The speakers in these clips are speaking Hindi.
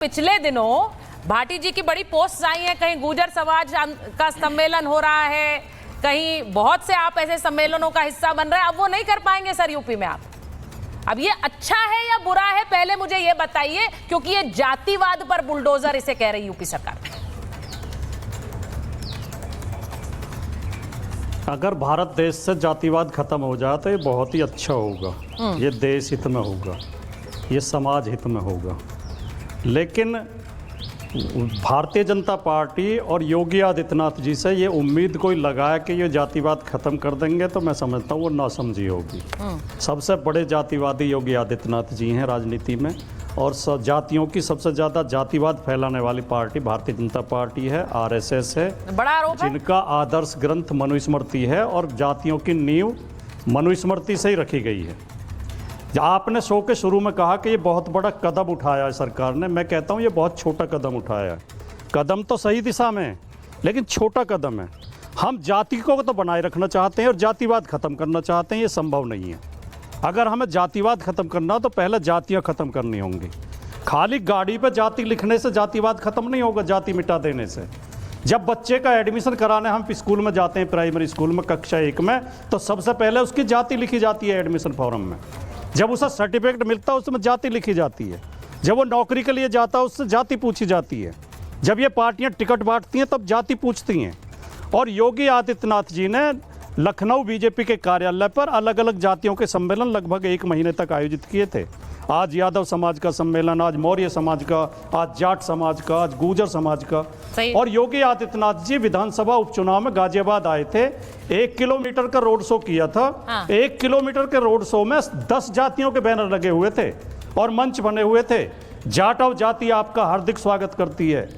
पिछले दिनों भाटी जी की बड़ी पोस्ट आई है, कहीं गुर्जर समाज का सम्मेलन हो रहा है, कहीं बहुत से आप ऐसे सम्मेलनों का हिस्सा बन रहे हैं। अब वो नहीं कर पाएंगे सर यूपी में आप। अब ये अच्छा है या बुरा है, पहले मुझे ये बताइए, क्योंकि ये जातिवाद पर बुलडोजर इसे कह रही यूपी सरकार। अगर भारत देश से जातिवाद खत्म हो जाए तो ये बहुत ही अच्छा होगा, ये देश हित में होगा, ये समाज हित में होगा। लेकिन भारतीय जनता पार्टी और योगी आदित्यनाथ जी से ये उम्मीद कोई लगाया कि ये जातिवाद खत्म कर देंगे, तो मैं समझता हूँ वो नासमझी होगी। सबसे बड़े जातिवादी योगी आदित्यनाथ जी हैं राजनीति में, और जातियों की सबसे ज़्यादा जातिवाद फैलाने वाली पार्टी भारतीय जनता पार्टी है, आरएसएस है, बड़ा आरोप है। जिनका आदर्श ग्रंथ मनुस्मृति है और जातियों की नींव मनुस्मृति से ही रखी गई है। आपने शो के शुरू में कहा कि ये बहुत बड़ा कदम उठाया है सरकार ने, मैं कहता हूँ ये बहुत छोटा कदम उठाया है। कदम तो सही दिशा में है, लेकिन छोटा कदम है। हम जाति को तो बनाए रखना चाहते हैं और जातिवाद खत्म करना चाहते हैं, ये संभव नहीं है। अगर हमें जातिवाद खत्म करना तो पहले जातियाँ खत्म करनी होंगी। खाली गाड़ी पे जाति लिखने से जातिवाद खत्म नहीं होगा, जाति मिटा देने से। जब बच्चे का एडमिशन कराने हम स्कूल में जाते हैं, प्राइमरी स्कूल में कक्षा 1 में, तो सबसे पहले उसकी जाति लिखी जाती है एडमिशन फॉर्म में। जब उसे सर्टिफिकेट मिलता है उसमें जाति लिखी जाती है। जब वो नौकरी के लिए जाता है उससे जाति पूछी जाती है। जब ये पार्टियां टिकट बांटती हैं तब जाति पूछती हैं। और योगी आदित्यनाथ जी ने लखनऊ बीजेपी के कार्यालय पर अलग अलग जातियों के सम्मेलन लगभग 1 महीने तक आयोजित किए थे। आज यादव समाज का सम्मेलन, आज मौर्य समाज का, आज जाट समाज का, आज गुर्जर समाज का। और योगी आदित्यनाथ जी विधानसभा उपचुनाव में गाजियाबाद आए थे, 1 किलोमीटर का रोड शो किया था। 1 किलोमीटर के रोड शो में 10 जातियों के बैनर लगे हुए थे और मंच बने हुए थे। जाटव जाति आपका हार्दिक स्वागत करती है,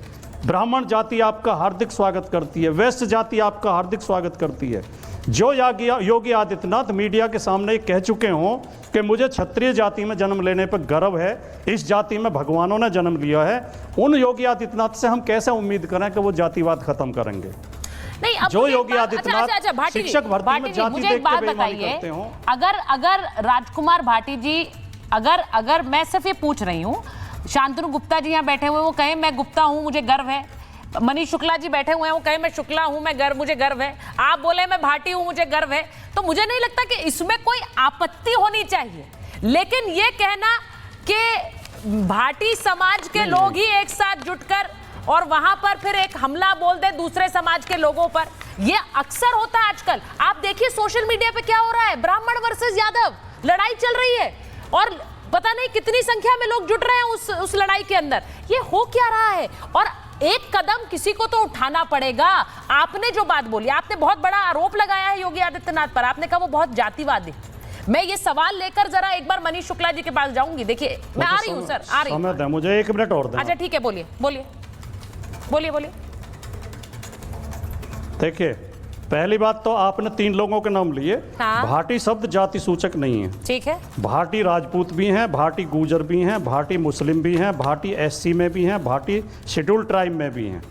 ब्राह्मण जाति आपका हार्दिक स्वागत करती है, वैश्य जाति आपका हार्दिक स्वागत करती है। जो योगी आदित्यनाथ मीडिया के सामने कह चुके हों कि मुझे क्षत्रिय जाति में जन्म लेने पर गर्व है, इस जाति में भगवानों ने जन्म लिया है, उन योगी आदित्यनाथ से हम कैसे उम्मीद करें कि वो जातिवाद खत्म करेंगे? नहीं, अब जो योगी आदित्यनाथ भाटी शिक्षक भर्ती में जाति मुझे एक बात बताइए, अगर राजकुमार भाटी जी, अगर मैं सिर्फ ये पूछ रही हूँ, शांतनु गुप्ता जी यहाँ बैठे हुए, वो कहें मैं गुप्ता हूँ मुझे गर्व है, मनीष शुक्ला जी बैठे हुए हैं, वो कहे मैं शुक्ला हूं मुझे गर्व है, आप बोले मैं भाटी हूं मुझे गर्व है, तो मुझे नहीं लगता कि इसमें कोई आपत्ति होनी चाहिए। लेकिन ये कहना कि भाटी समाज के लोग ही एक साथ जुटकर और वहां पर फिर एक हमला बोल दे दूसरे समाज के लोगों पर, ये अक्सर होता है आजकल। आप देखिए सोशल मीडिया पे क्या हो रहा है, ब्राह्मण वर्सेस यादव लड़ाई चल रही है और पता नहीं कितनी संख्या में लोग जुट रहे हैं उस लड़ाई के अंदर। ये हो क्या रहा है? और एक कदम किसी को तो उठाना पड़ेगा। आपने जो बात बोली, आपने बहुत बड़ा आरोप लगाया है योगी आदित्यनाथ पर, आपने कहा वो बहुत जातिवादी। मैं ये सवाल लेकर जरा एक बार मनीष शुक्ला जी के पास जाऊंगी। देखिए मैं आ रही हूँ सर, आ रही हूँ। मुझे 1 मिनट और दें। अच्छा ठीक है, बोलिए बोलिए बोलिए बोलिए। देखिए, पहली बात तो आपने 3 लोगों के नाम लिए। हाँ। भाटी शब्द जाति सूचक नहीं है। ठीक है। भाटी राजपूत भी हैं, भाटी गुर्जर भी हैं, भाटी मुस्लिम भी हैं, भाटी एससी में भी हैं, भाटी शेड्यूल ट्राइब में भी हैं।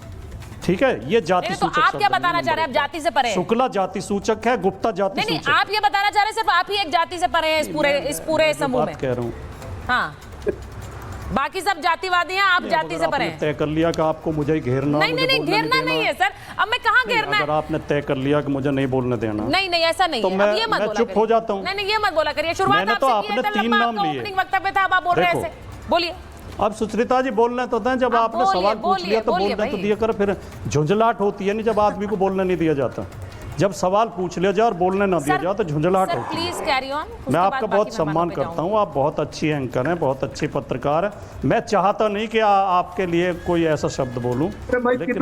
ठीक है, ये जाति सूचक। तो आप क्या बताना चाह रहे हैं? आप जाति से परे हैं। शुक्ला जाति सूचक है, गुप्ता जाति सूचक। नहीं, आप ये बताना चाह रहे हैं सिर्फ आप ही एक जाति से परे हैं इस पूरे समूह में? कह रहा हूँ। हाँ, बाकी सब जातिवादी हैं, आप जाति से परे हैं। तय कर लिया कि आपको मुझे घेरना, नहीं घेरना नहीं है सर। अब मैं कहाँ घेरना है? अगर आपने तय कर लिया कि मुझे नहीं बोलने देना, नहीं ऐसा नहीं तो है। मैं चुप हो जाता हूँ। नहीं ये मत बोला करिए। शुरुआत तो आपने 3 नाम लिए, ओपनिंग वक्तव्य था, अब आप बोल रहे हैं ऐसे। बोलिए। अब सुचरिता जी बोलने तो दें, जब आपने सवाल पूछ लिया तो बोलने तो दिया कर। फिर झुंझलाहट होती है नहीं जब आदमी को बोलने नहीं दिया जाता। जब सवाल पूछ लिया जाए और बोलने ना दिया जाए तो झुंझलाहट होती है। Please carry on. मैं आपका बहुत सम्मान करता हूं, आप बहुत अच्छी एंकर हैं, बहुत अच्छी पत्रकार हैं। मैं चाहता नहीं कि आपके लिए कोई ऐसा शब्द बोलूं, लेकिन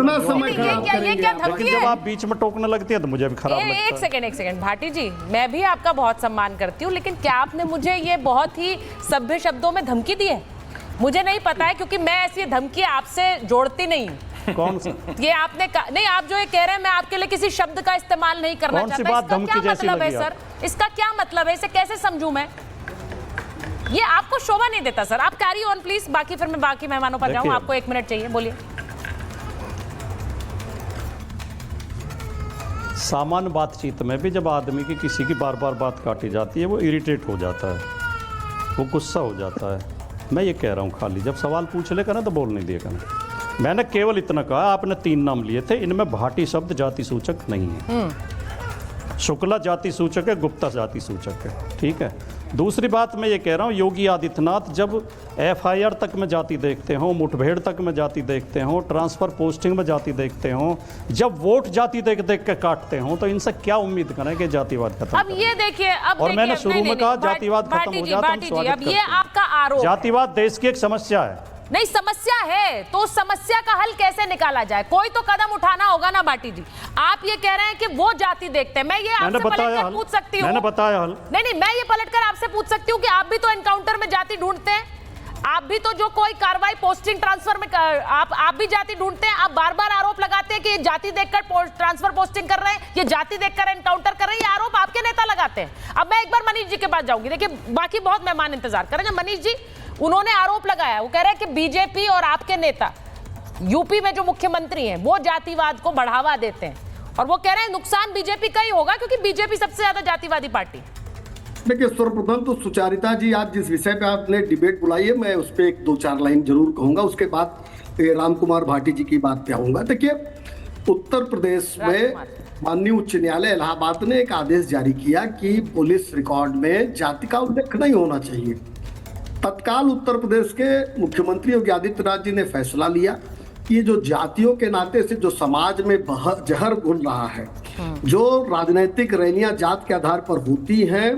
जब आप बीच में टोकने लगती है तो मुझे भी खराब लगता है। एक सेकंड भाटी जी, मैं भी आपका बहुत सम्मान करती हूँ, लेकिन क्या आपने मुझे ये बहुत ही सभ्य शब्दों में धमकी दी है? मुझे नहीं पता है, क्योंकि मैं ऐसी धमकी आपसे जोड़ती नहीं। कौन सा? ये आपने नहीं, आप जो ये कह रहे हैं मैं आपके लिए किसी शब्द का इस्तेमाल नहीं करना चाहता। इसका क्या मतलब है सर? इसका क्या मतलब है? इसे कैसे समझूं मैं? ये आपको शोभा नहीं देता सर। आप कैरी ऑन प्लीज, बाकी फिर मैं बाकी मेहमानों पर जाऊं। आपको 1 मिनट चाहिए, बोलिए। सामान्य बातचीत में भी जब आदमी की किसी की बार बार बात काटी जाती है वो इरिटेट हो जाता है, वो गुस्सा हो जाता है। मैं ये कह रहा हूँ खाली जब सवाल पूछ लेगा ना तो बोल नहीं दिएगा ना। मैंने केवल इतना कहा, आपने 3 नाम लिए थे, इनमें भाटी शब्द जाति सूचक नहीं है। शुक्ला जाति सूचक है, गुप्ता जाति सूचक है, ठीक है। दूसरी बात मैं ये कह रहा हूँ, योगी आदित्यनाथ जब FIR तक में जाति देखते हो, मुठभेड़ तक में जाति देखते हो, ट्रांसफ़र पोस्टिंग में जाति देखते हो, जब वोट जाति देख देख के काटते हो, तो इनसे क्या उम्मीद करें कि जातिवाद खत्म। अब ये देखिए, अब और मैंने शुरू में कहा जातिवाद खत्म हो जाता, भाटी जी, अब ये आपका आरोप, जातिवाद देश की एक समस्या है। नहीं, समस्या है तो उस समस्या का हल कैसे निकाला जाए, कोई तो कदम उठाना होगा ना भाटी जी। आप ये कह रहे हैं कि वो जाति देखते हैं, मैं ये आपसे पलटकर पूछ सकती हूँ, मैंने बताया हल। नहीं, मैं ये पलटकर आपसे पूछ सकती हूँ कि आप भी तो एनकाउंटर में जाति ढूंढते हैं, आप भी तो जो कोई कार्रवाई पोस्टिंग ट्रांसफर में आप भी जाति ढूंढते हैं। आप बार बार आरोप लगाते हैं कि ये जाति देखकर ट्रांसफर पोस्टिंग कर रहे हैं, ये जाति देखकर एनकाउंटर कर रहे हैं, ये आरोप आपके नेता लगाते हैं। अब मैं एक बार मनीष जी के पास जाऊंगी, देखिए बाकी बहुत मेहमान इंतजार करेंगे। मनीष जी, उन्होंने आरोप लगाया, वो कह रहे हैं कि बीजेपी और आपके नेता यूपी में जो मुख्यमंत्री हैं वो जातिवाद को बढ़ावा देते हैं, और वो कह रहे हैं नुकसान बीजेपी का ही होगा क्योंकि बीजेपी सबसे ज्यादा जातिवादी पार्टी है। देखिए, सर्वप्रथम तो सुचारिता जी, आज जिस विषय पे आपने डिबेट बुलाई है, मैं उस पर 1-2-4 लाइन जरूर कहूंगा, उसके बाद राम कुमार भाटी जी की बात पे आऊंगा। देखिए, उत्तर प्रदेश में माननीय उच्च न्यायालय इलाहाबाद ने एक आदेश जारी किया कि पुलिस रिकॉर्ड में जाति का उल्लेख नहीं होना चाहिए। तत्काल उत्तर प्रदेश के मुख्यमंत्री योगी आदित्यनाथ जी ने फैसला लिया कि ये जो जातियों के नाते से जो समाज में जहर घुल रहा है, जो राजनीतिक रैलियां जात के आधार पर होती हैं,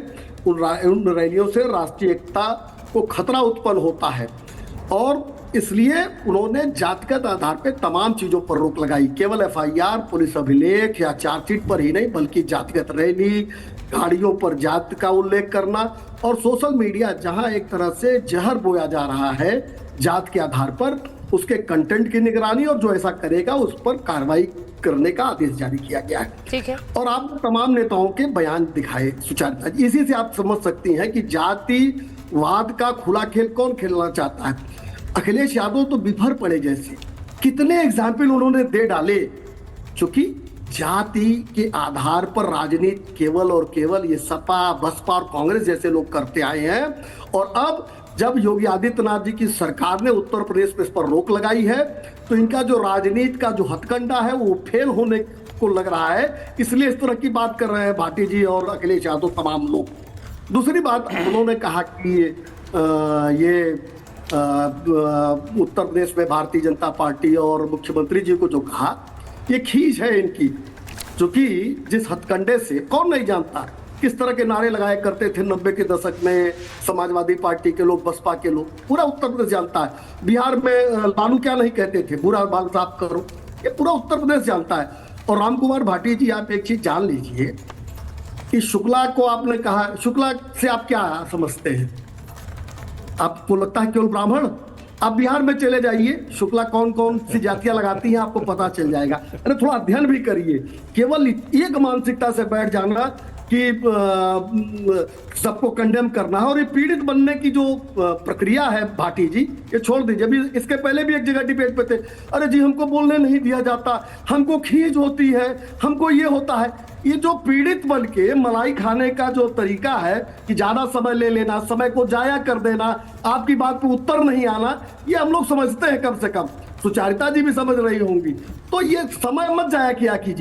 उन रैलियों से राष्ट्रीय एकता को खतरा उत्पन्न होता है, और इसलिए उन्होंने जातिगत आधार पर तमाम चीजों पर रोक लगाई। केवल FIR, पुलिस अभिलेख या चार्जशीट पर ही नहीं, बल्कि जातिगत रैली, गाड़ियों पर जाति का उल्लेख करना, और सोशल मीडिया जहां एक तरह से जहर बोया जा रहा है जात के आधार पर, उसके कंटेंट की निगरानी, और जो ऐसा करेगा उस पर कार्रवाई करने का आदेश जारी किया गया है। ठीक है। और आप तमाम नेताओं के बयान दिखाए सुचारिता जी, इसी से आप समझ सकती हैं कि जातिवाद का खुला खेल कौन खेलना चाहता है। अखिलेश यादव तो बिफर पड़े जैसे कितने एग्जाम्पल उन्होंने दे डाले, क्योंकि जाति के आधार पर राजनीति केवल और केवल ये सपा, बसपा और कांग्रेस जैसे लोग करते आए हैं। और अब जब योगी आदित्यनाथ जी की सरकार ने उत्तर प्रदेश में इस पर रोक लगाई है, तो इनका जो राजनीति का जो हथकंडा है वो फेल होने को लग रहा है, इसलिए इस तरह की बात कर रहे हैं भाटी जी और अखिलेश यादव तमाम लोग। दूसरी बात, उन्होंने कहा कि ये उत्तर प्रदेश में भारतीय जनता पार्टी और मुख्यमंत्री जी को जो कहा, ये खींच है इनकी, जो कि जिस हथकंडे से कौन नहीं जानता किस तरह के नारे लगाए करते थे 90 के दशक में समाजवादी पार्टी के लोग, बसपा के लोग, पूरा उत्तर प्रदेश जानता है। बिहार में लालू क्या नहीं कहते थे, बुरा बाल साफ करो, ये पूरा उत्तर प्रदेश जानता है। और राम कुमार भाटी जी, आप एक चीज जान लीजिए कि शुक्ला को आपने कहा, शुक्ला से आप क्या समझते हैं? आपको लगता है केवल ब्राह्मण? आप बिहार में चले जाइए, शुक्ला कौन कौन सी जातियां लगाती हैं आपको पता चल जाएगा। अरे थोड़ा अध्ययन भी करिए, केवल एक मानसिकता से बैठ जाना कि सबको कंडेम करना है, और ये पीड़ित बनने की जो प्रक्रिया है भाटी जी, ये छोड़ दीजिए। अभी इसके पहले भी एक जगह डिबेट पे थे, अरे जी हमको बोलने नहीं दिया जाता, हमको खींच होती है, हमको ये होता है। ये जो पीड़ित बन के मलाई खाने का जो तरीका है कि ज्यादा समय ले लेना, समय को जाया कर देना, आपकी बात पे उत्तर नहीं आना, ये हम लोग समझते हैं, कम से कम सुचारिता जी भी समझ रही होंगी। तो ये समय मत जाया किया कीजिए,